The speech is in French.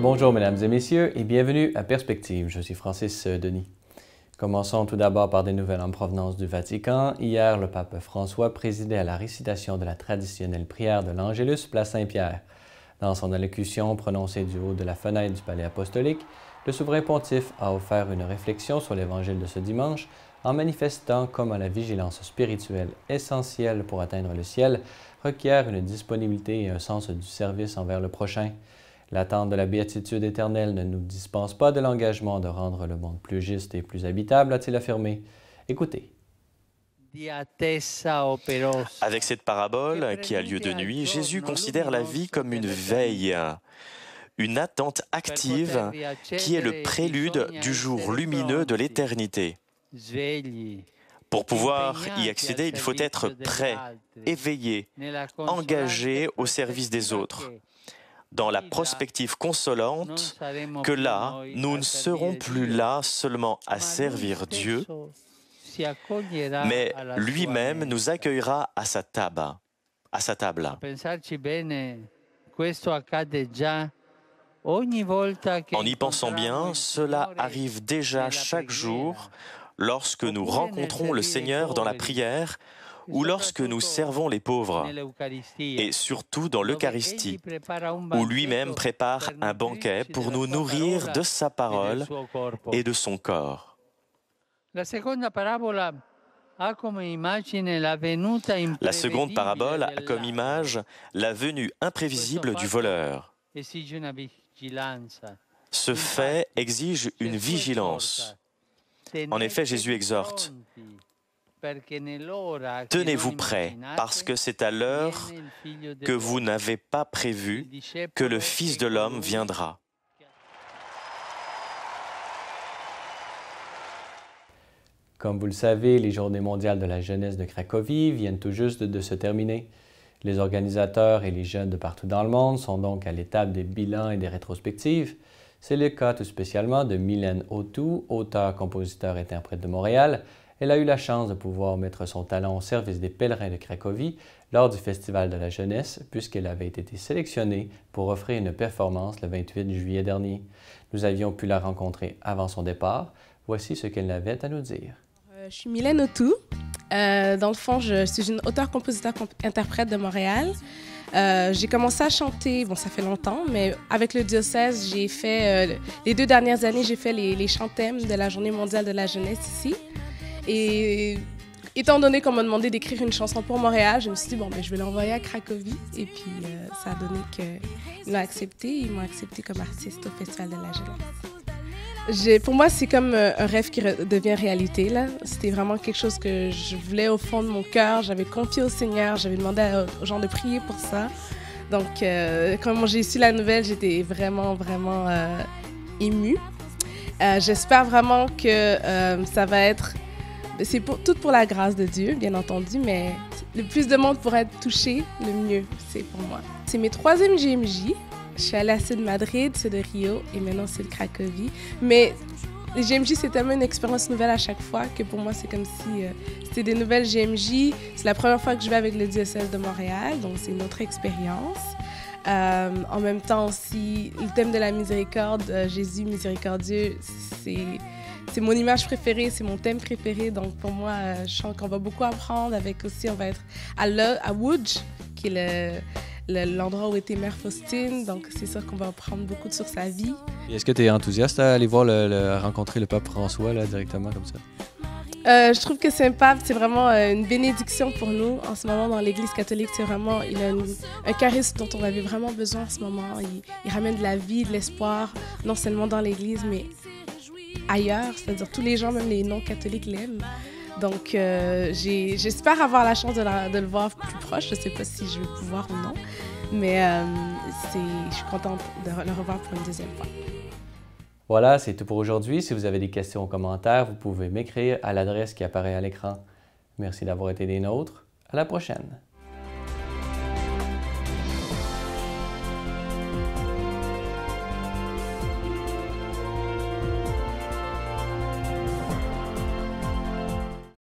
Bonjour mesdames et messieurs et bienvenue à Perspective. Je suis Francis Denis. Commençons tout d'abord par des nouvelles en provenance du Vatican. Hier, le pape François présidait à la récitation de la traditionnelle prière de l'Angélus, place Saint-Pierre. Dans son allocution prononcée du haut de la fenêtre du palais apostolique, le souverain pontife a offert une réflexion sur l'Évangile de ce dimanche en manifestant comment la vigilance spirituelle essentielle pour atteindre le ciel requiert une disponibilité et un sens du service envers le prochain. L'attente de la béatitude éternelle ne nous dispense pas de l'engagement de rendre le monde plus juste et plus habitable, a-t-il affirmé. Écoutez. Avec cette parabole qui a lieu de nuit, Jésus considère la vie comme une veille, une attente active qui est le prélude du jour lumineux de l'éternité. Pour pouvoir y accéder, il faut être prêt, éveillé, engagé au service des autres, dans la prospective consolante que là, nous ne serons plus là seulement à servir Dieu, mais lui-même nous accueillera à sa table. En y pensant bien, cela arrive déjà chaque jour lorsque nous rencontrons le Seigneur dans la prière ou lorsque nous servons les pauvres, et surtout dans l'Eucharistie, où lui-même prépare un banquet pour nous nourrir de sa parole et de son corps. La seconde parabole a comme image la venue imprévisible du voleur. Ce fait exige une vigilance. En effet, Jésus exhorte: tenez-vous prêts, parce que c'est à l'heure que vous n'avez pas prévue que le Fils de l'homme viendra. Comme vous le savez, les Journées mondiales de la jeunesse de Cracovie viennent tout juste de se terminer. Les organisateurs et les jeunes de partout dans le monde sont donc à l'étape des bilans et des rétrospectives. C'est le cas tout spécialement de Mylène Autou, auteure, compositeur, interprète de Montréal. Elle a eu la chance de pouvoir mettre son talent au service des pèlerins de Cracovie lors du Festival de la jeunesse, puisqu'elle avait été sélectionnée pour offrir une performance le 28 juillet dernier. Nous avions pu la rencontrer avant son départ. Voici ce qu'elle avait à nous dire. Je suis Mylène Autou. Dans le fond, je suis une auteure, compositeur, interprète de Montréal. J'ai commencé à chanter, bon, ça fait longtemps, mais avec le diocèse, j'ai fait, les 2 dernières années, j'ai fait les chants thèmes de la Journée mondiale de la jeunesse ici. Et étant donné qu'on m'a demandé d'écrire une chanson pour Montréal, je me suis dit, bon, ben, je vais l'envoyer à Cracovie. Et puis, ça a donné qu'ils l'ont accepté. Ils m'ont accepté comme artiste au Festival de la jeunesse. Pour moi, c'est comme un rêve qui devient réalité, là. C'était vraiment quelque chose que je voulais au fond de mon cœur. J'avais confié au Seigneur, j'avais demandé aux gens de prier pour ça. Donc, quand j'ai su la nouvelle, j'étais vraiment, vraiment émue. J'espère vraiment que ça va être... C'est tout pour la grâce de Dieu, bien entendu, mais le plus de monde pourra être touché, le mieux, c'est pour moi. C'est mes 3e GMJ. Je suis allée à ceux de Madrid, ceux de Rio et maintenant ceux de Cracovie. Mais les GMJ, c'est tellement une expérience nouvelle à chaque fois que pour moi, c'est comme si c'était des nouvelles GMJ. C'est la première fois que je vais avec le diocèse de Montréal, donc c'est une autre expérience. En même temps aussi, le thème de la miséricorde, Jésus miséricordieux, c'est mon image préférée, c'est mon thème préféré. Donc pour moi, je sens qu'on va beaucoup apprendre. Avec aussi, on va être à Łódź, qui est l'endroit où était Mère Faustine. Donc c'est sûr qu'on va apprendre beaucoup sur sa vie. Est-ce que tu es enthousiaste à aller voir rencontrer le pape François là, directement comme ça? Je trouve que c'est un pape, c'est vraiment une bénédiction pour nous en ce moment dans l'Église catholique. C'est vraiment, il a un charisme dont on avait vraiment besoin en ce moment. Il ramène de la vie, de l'espoir, non seulement dans l'Église, mais ailleurs. C'est-à-dire tous les gens, même les non-catholiques, l'aiment. Donc, j'espère avoir la chance de le voir plus proche. Je ne sais pas si je vais pouvoir ou non, mais je suis contente de le revoir pour une 2e fois. Voilà, c'est tout pour aujourd'hui. Si vous avez des questions ou commentaires, vous pouvez m'écrire à l'adresse qui apparaît à l'écran. Merci d'avoir été des nôtres. À la prochaine!